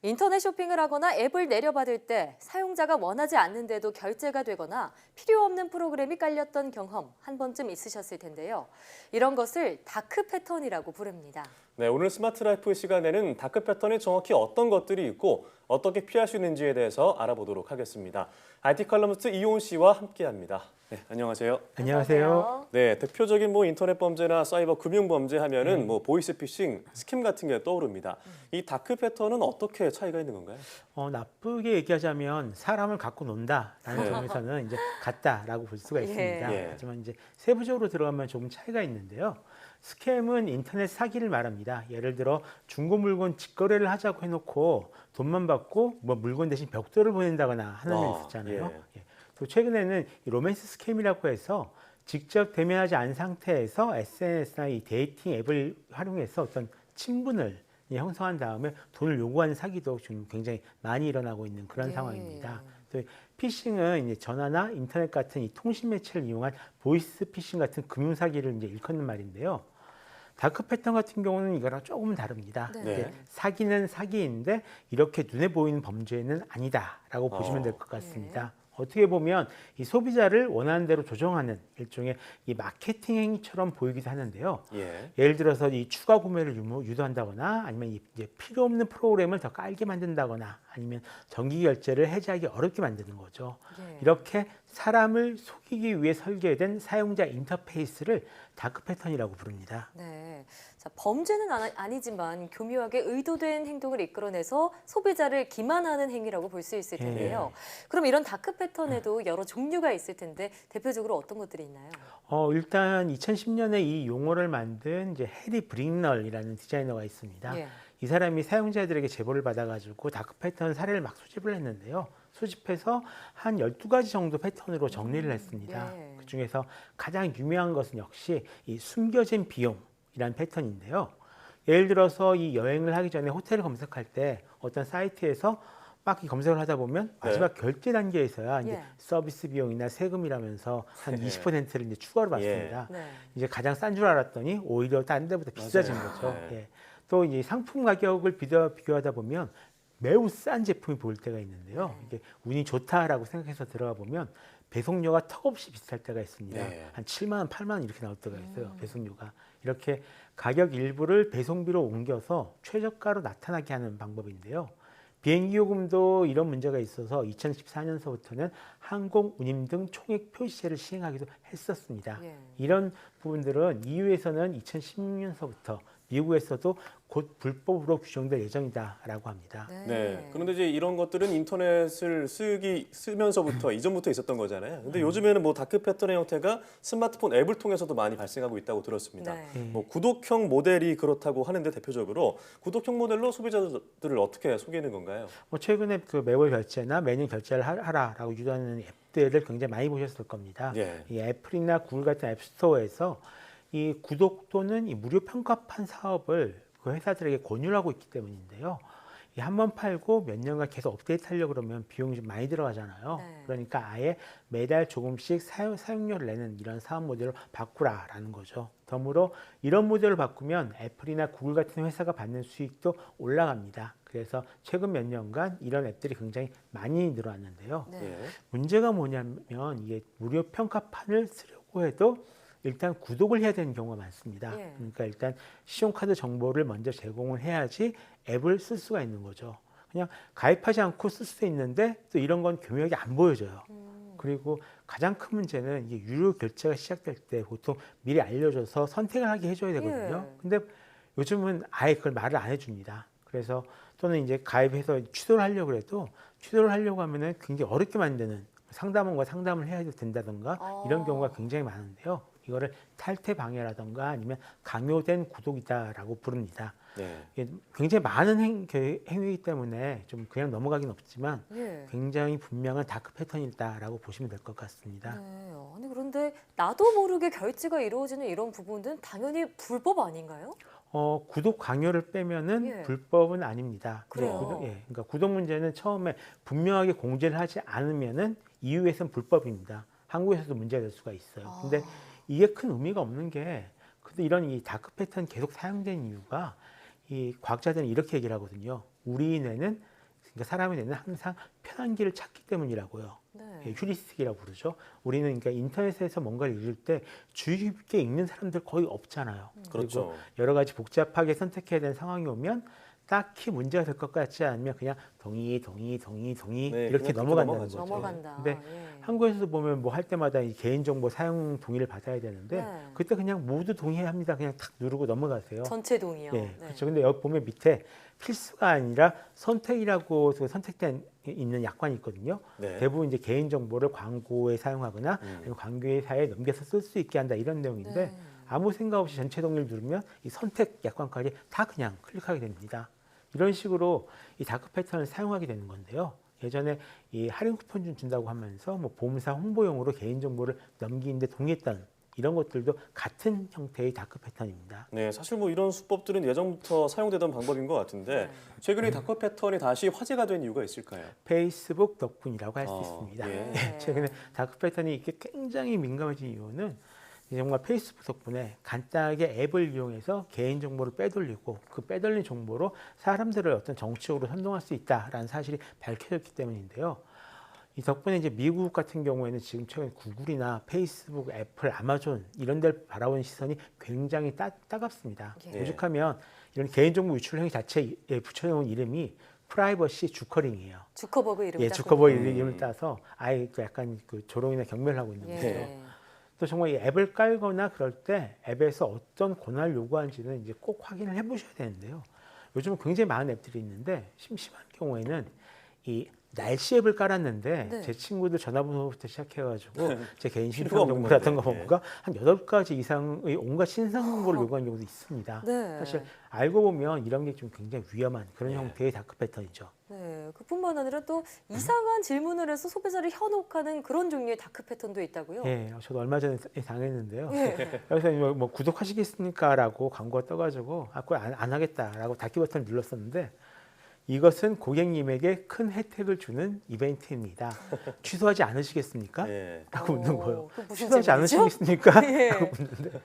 인터넷 쇼핑을 하거나 앱을 내려받을 때 사용자가 원하지 않는데도 결제가 되거나 필요 없는 프로그램이 깔렸던 경험 한 번쯤 있으셨을 텐데요. 이런 것을 다크 패턴이라고 부릅니다. 네, 오늘 스마트 라이프 시간에는 다크 패턴이 정확히 어떤 것들이 있고 어떻게 피할 수 있는지에 대해서 알아보도록 하겠습니다. IT 칼럼니스트 이효은 씨와 함께합니다. 네, 안녕하세요. 안녕하세요. 네, 대표적인 인터넷 범죄나 사이버 금융 범죄 하면은 보이스피싱, 스캠 같은 게 떠오릅니다. 이 다크 패턴은 어떻게 차이가 있는 건가요? 나쁘게 얘기하자면 사람을 갖고 논다라는 네. 점에서는 이제 같다라고 볼 수가 있습니다. 예. 하지만 이제 세부적으로 들어가면 조금 차이가 있는데요. 스캠은 인터넷 사기를 말합니다. 예를 들어 중고 물건 직거래를 하자고 해놓고 돈만 받고 물건 대신 벽돌을 보낸다거나 하는 일 있었잖아요. 예. 또 최근에는 이 로맨스 스캠이라고 해서 직접 대면하지 않은 상태에서 SNS나 이 데이팅 앱을 활용해서 어떤 친분을 형성한 다음에 돈을 요구하는 사기도 좀 굉장히 많이 일어나고 있는 그런 상황입니다. 또 피싱은 이제 전화나 인터넷 같은 이 통신 매체를 이용한 보이스 피싱 같은 금융 사기를 이제 일컫는 말인데요. 다크 패턴 같은 경우는 이거랑 조금 다릅니다. 네. 이제 사기는 사기인데 이렇게 눈에 보이는 범죄는 아니다라고 보시면 될 것 같습니다. 어떻게 보면 이 소비자를 원하는 대로 조정하는 일종의 이 마케팅 행위처럼 보이기도 하는데요. 예를 들어서 이 추가 구매를 유도한다거나 아니면 이제 필요 없는 프로그램을 더 깔게 만든다거나 아니면 정기 결제를 해지하기 어렵게 만드는 거죠. 이렇게 사람을 속이기 위해 설계된 사용자 인터페이스를 다크 패턴이라고 부릅니다. 네. 자, 범죄는 아니지만 교묘하게 의도된 행동을 이끌어내서 소비자를 기만하는 행위라고 볼 수 있을 텐데요. 그럼 이런 다크 패턴에도 여러 종류가 있을 텐데 대표적으로 어떤 것들이 있나요? 일단 2010년에 이 용어를 만든 이제 해리 브릭널이라는 디자이너가 있습니다. 이 사람이 사용자들에게 제보를 받아가지고 다크 패턴 사례를 막 수집을 했는데요. 수집해서 한 12가지 정도 패턴으로 정리를 했습니다. 그중에서 가장 유명한 것은 역시 이 숨겨진 비용이라는 패턴인데요. 예를 들어서 이 여행을 하기 전에 호텔을 검색할 때 어떤 사이트에서 막 이 검색을 하다 보면 마지막 결제 단계에서야 이제 서비스 비용이나 세금이라면서 한 20%를 이제 추가로 받습니다. 이제 가장 싼 줄 알았더니 오히려 딴 데보다 비싸진 거죠. 또 이제 상품 가격을 비교하다 보면 매우 싼 제품이 보일 때가 있는데요. 이게 운이 좋다라고 생각해서 들어가 보면 배송료가 턱없이 비쌀 때가 있습니다. 한 7만 원, 8만 원 이렇게 나올 때가 있어요. 배송료가. 이렇게 가격 일부를 배송비로 옮겨서 최저가로 나타나게 하는 방법인데요. 비행기 요금도 이런 문제가 있어서 2014년서부터는 항공운임 등 총액 표시제를 시행하기도 했었습니다. 이런 부분들은 EU에서는 2016년서부터 미국에서도 곧 불법으로 규정될 예정이다라고 합니다. 네. 그런데 이제 이런 것들은 인터넷을 쓰면서부터 이전부터 있었던 거잖아요. 근데 요즘에는 다크 패턴의 형태가 스마트폰 앱을 통해서도 많이 발생하고 있다고 들었습니다. 구독형 모델이 그렇다고 하는데 대표적으로 구독형 모델로 소비자들을 어떻게 속이는 건가요? 최근에 그 매월 결제나 매년 결제를 하라라고 유도하는 앱들을 굉장히 많이 보셨을 겁니다. 이 애플이나 구글 같은 앱스토어에서 이 구독 또는 이 무료 평가판 사업을 그 회사들에게 권유를 하고 있기 때문인데요. 이 한 번 팔고 몇 년간 계속 업데이트하려고 그러면 비용이 좀 많이 들어가잖아요. 그러니까 아예 매달 조금씩 사용료를 내는 이런 사업 모델로 바꾸라라는 거죠. 덤으로 이런 모델을 바꾸면 애플이나 구글 같은 회사가 받는 수익도 올라갑니다. 그래서 최근 몇 년간 이런 앱들이 굉장히 많이 늘어났는데요. 문제가 뭐냐면 이게 무료 평가판을 쓰려고 해도 일단 구독을 해야 되는 경우가 많습니다. 그러니까 일단 신용카드 정보를 먼저 제공을 해야지 앱을 쓸 수가 있는 거죠. 그냥 가입하지 않고 쓸 수도 있는데 또 이런 건 교묘하게 안 보여져요. 그리고 가장 큰 문제는 이게 유료 결제가 시작될 때 보통 미리 알려줘서 선택을 하게 해줘야 되거든요. 근데 요즘은 아예 그걸 말을 안 해줍니다. 그래서 또는 이제 가입해서 취소를 하려고 해도 취소를 하려고 하면은 굉장히 어렵게 만드는 상담원과 상담을 해야 된다던가 이런 경우가 굉장히 많은데요. 이거를 탈퇴 방해라던가 아니면 강요된 구독이다라고 부릅니다. 굉장히 많은 행위이기 때문에 좀 그냥 넘어가긴 없지만 굉장히 분명한 다크 패턴이다라고 보시면 될 것 같습니다. 아니 그런데 나도 모르게 결제가 이루어지는 이런 부분은 당연히 불법 아닌가요? 구독 강요를 빼면은 불법은 아닙니다. 그러니까 구독 문제는 처음에 분명하게 공지를 하지 않으면은 EU에서는 불법입니다. 한국에서도 문제가 될 수가 있어요. 근데 이게 큰 의미가 없는 게, 근데 이런 이 다크 패턴 계속 사용된 이유가 이 과학자들은 이렇게 얘기를 하거든요. 우리 뇌는 그러니까 사람의 뇌는 항상 편한 길을 찾기 때문이라고요. 예, 휴리스틱이라고 부르죠. 우리는 그러니까 인터넷에서 뭔가를 읽을 때 주의 깊게 읽는 사람들 거의 없잖아요. 그렇죠. 그리고 여러 가지 복잡하게 선택해야 되는 상황이 오면 딱히 문제가 될 것 같지 않으면 그냥 동의 네, 이렇게 그냥 넘어간다는 넘어가죠. 거죠. 넘어간다. 근데 예. 한국에서도 보면 뭐 할 때마다 이 개인정보 사용 동의를 받아야 되는데 네. 그때 그냥 모두 동의해야 합니다. 그냥 탁 누르고 넘어가세요. 전체 동의요. 예, 네. 그렇죠. 근데 여기 보면 밑에 필수가 아니라 선택이라고 선택된 있는 약관이 있거든요. 네. 대부분 이제 개인 정보를 광고에 사용하거나 아니면 광고회사에 넘겨서 쓸 수 있게 한다 이런 내용인데 네. 아무 생각 없이 전체 동의를 누르면 이 선택 약관까지 다 그냥 클릭하게 됩니다. 이런 식으로 이 다크 패턴을 사용하게 되는 건데요. 예전에 이 할인 쿠폰 준다고 하면서 뭐 보험사 홍보용으로 개인 정보를 넘기는데 동의했던 이런 것들도 같은 형태의 다크 패턴입니다. 네, 사실 뭐 이런 수법들은 예전부터 사용되던 방법인 것 같은데 최근에 다크 패턴이 다시 화제가 된 이유가 있을까요? 페이스북 덕분이라고 할 수 있습니다. 예. 최근에 다크 패턴이 이렇게 굉장히 민감해진 이유는 정말 페이스북 덕분에 간단하게 앱을 이용해서 개인 정보를 빼돌리고 그 빼돌린 정보로 사람들을 어떤 정치적으로 선동할 수 있다라는 사실이 밝혀졌기 때문인데요. 이 덕분에 이제 미국 같은 경우에는 지금 최근 구글이나 페이스북, 애플, 아마존 이런 데를 바라보는 시선이 굉장히 따갑습니다. 예. 오죽하면 이런 개인정보 유출 행위 자체에 붙여놓은 이름이 프라이버시 주커링이에요. 주커버그 이름을 예, 따서. 주커버그 이름을 따서 아예 약간 그 조롱이나 경멸을 하고 있는 거죠. 예. 또 정말 이 앱을 깔거나 그럴 때 앱에서 어떤 권한을 요구하는지는 이제 꼭 확인을 해보셔야 되는데요. 요즘은 굉장히 많은 앱들이 있는데 심심한 경우에는 이 날씨 앱을 깔았는데 네. 제 친구들 전화번호부터 시작해가지고 제 개인 신상 필요가 없는 정보라든가 건데, 뭔가 한 8가지 이상의 온갖 신상 정보를 요구하는 경우도 있습니다. 네. 사실 알고 보면 이런 게 좀 굉장히 위험한 그런 네. 형태의 다크 패턴이죠. 네, 그뿐만 아니라 또 이상한 질문을 해서 소비자를 현혹하는 그런 종류의 다크 패턴도 있다고요. 예, 저도 얼마 전에 당했는데요. 예. 그래서 뭐 구독하시겠습니까라고 광고가 떠가지고 그걸 안 하겠다라고 닫기 버튼을 눌렀었는데 이것은 고객님에게 큰 혜택을 주는 이벤트입니다. 취소하지 않으시겠습니까? 예. 라고 묻는 거예요. 그 무슨 취소하지 질문이죠? 않으시겠습니까? 예. 라고 묻는데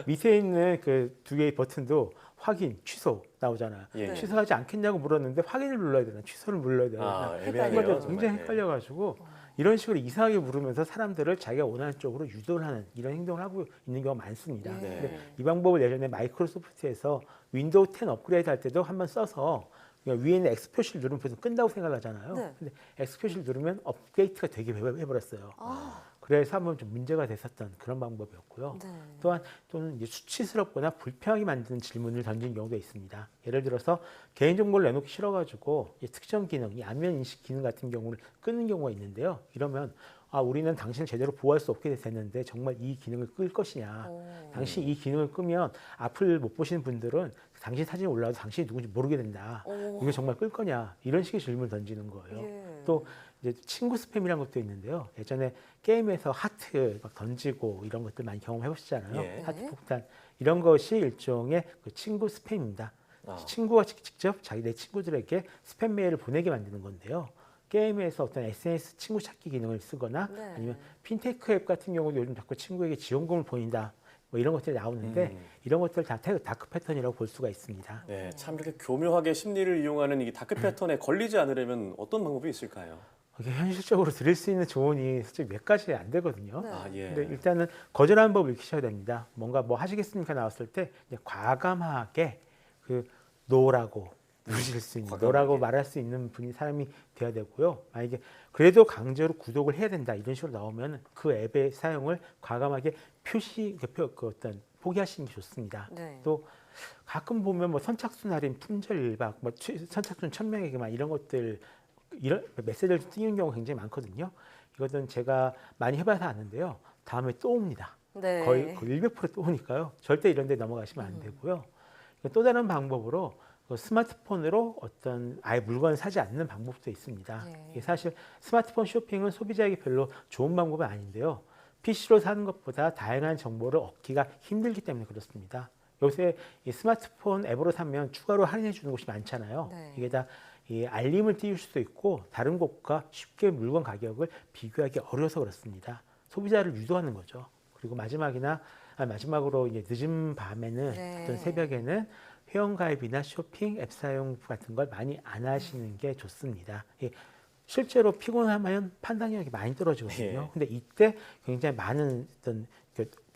밑에 있는 그 두 개의 버튼도 확인, 취소 나오잖아요. 예. 네. 취소하지 않겠냐고 물었는데 확인을 눌러야 되나 취소를 눌러야 되나 아, 이거 애매하네요. 굉장히 정말. 헷갈려가지고 이런 식으로 이상하게 물으면서 사람들을 자기가 원하는 쪽으로 유도를 하는 이런 행동을 하고 있는 경우가 많습니다. 예. 근데 이 방법을 예전에 마이크로소프트에서 윈도우 10 업그레이드 할 때도 한번 써서 그러니까 위에 있는 X 표시를 누르면 벌써 끈다고 생각하잖아요. 네. 근데 X 표시를 누르면 업데이트가 되게 해버렸어요. 아, 그래서 한번 좀 문제가 됐었던 그런 방법이었고요. 네. 또는 이제 수치스럽거나 불편하게 만드는 질문을 던진 경우도 있습니다. 예를 들어서 개인정보를 내놓기 싫어가지고 특정 기능, 이 안면 인식 기능 같은 경우를 끄는 경우가 있는데요. 이러면 우리는 당신을 제대로 보호할 수 없게 됐는데 정말 이 기능을 끌 것이냐. 당신 이 기능을 끄면 앞을 못 보시는 분들은 당신 사진이 올라와도 당신이 누군지 모르게 된다. 이거 정말 끌 거냐. 이런 식의 질문을 던지는 거예요. 예. 또 이제 친구 스팸이라는 것도 있는데요. 예전에 게임에서 하트 막 던지고 이런 것들 많이 경험해 보시잖아요. 예. 하트 폭탄 이런 것이 일종의 그 친구 스팸입니다. 친구가 직접 내 친구들에게 스팸 메일을 보내게 만드는 건데요. 게임에서 어떤 SNS 친구 찾기 기능을 쓰거나 네. 아니면 핀테크 앱 같은 경우도 요즘 자꾸 친구에게 지원금을 보낸다. 뭐 이런 것들이 나오는데 이런 것들 다 다크 패턴이라고 볼 수가 있습니다. 네, 참 이렇게 교묘하게 심리를 이용하는 이 다크 패턴에 걸리지 않으려면 어떤 방법이 있을까요? 이게 현실적으로 드릴 수 있는 조언이 솔직히 몇 가지 안 되거든요. 네. 아, 예. 근데 일단은 거절하는 법을 익히셔야 됩니다. 뭔가 뭐 하시겠습니까 나왔을 때 이제 과감하게 그 노라고 누르실 수 있는 과감하게. 노라고 말할 수 있는 사람이 돼야 되고요. 만약에 그래도 강제로 구독을 해야 된다 이런 식으로 나오면 그 앱의 사용을 과감하게 어떤 포기하시는 게 좋습니다. 네. 또 가끔 보면 뭐 선착순 할인, 품절 일박, 뭐 선착순 1000명에게만 이런 것들 이런 메시지를 띄우는 경우가 굉장히 많거든요. 이것은 제가 많이 해봐서 아는데요. 다음에 또 옵니다. 네. 거의 100%또 오니까요. 절대 이런 데 넘어가시면 안 되고요. 또 다른 방법으로 스마트폰으로 어떤 아예 물건을 사지 않는 방법도 있습니다. 네. 이게 사실 스마트폰 쇼핑은 소비자에게 별로 좋은 방법은 아닌데요. PC로 사는 것보다 다양한 정보를 얻기가 힘들기 때문에 그렇습니다. 요새 이 스마트폰 앱으로 사면 추가로 할인해 주는 곳이 많잖아요. 네. 이게 다 이 알림을 띄울 수도 있고 다른 곳과 쉽게 물건 가격을 비교하기 어려워서 그렇습니다. 소비자를 유도하는 거죠. 그리고 마지막으로 이제 늦은 밤에는 네. 어떤 새벽에는 회원가입이나 쇼핑, 앱 사용 같은 걸 많이 안 하시는 게 좋습니다. 실제로 피곤하면 판단력이 많이 떨어지거든요. 근데 이때 굉장히 많은 어떤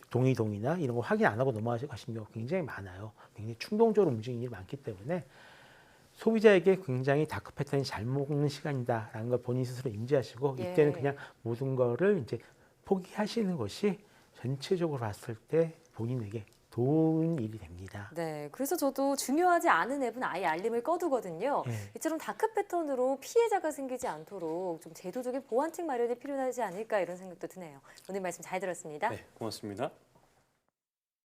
동의나 이런 거 확인 안 하고 넘어가시는 경우가 굉장히 많아요. 굉장히 충동적으로 움직이는 일이 많기 때문에 소비자에게 굉장히 다크 패턴이 잘 먹는 시간이다라는 걸 본인 스스로 인지하시고 이때는 그냥 모든 거를 이제 포기하시는 것이 전체적으로 봤을 때 본인에게 좋은 일이 됩니다. 네, 그래서 저도 중요하지 않은 앱은 아예 알림을 꺼두거든요. 이처럼 다크 패턴으로 피해자가 생기지 않도록 좀 제도적인 보완책 마련이 필요하지 않을까 이런 생각도 드네요. 오늘 말씀 잘 들었습니다. 네, 고맙습니다.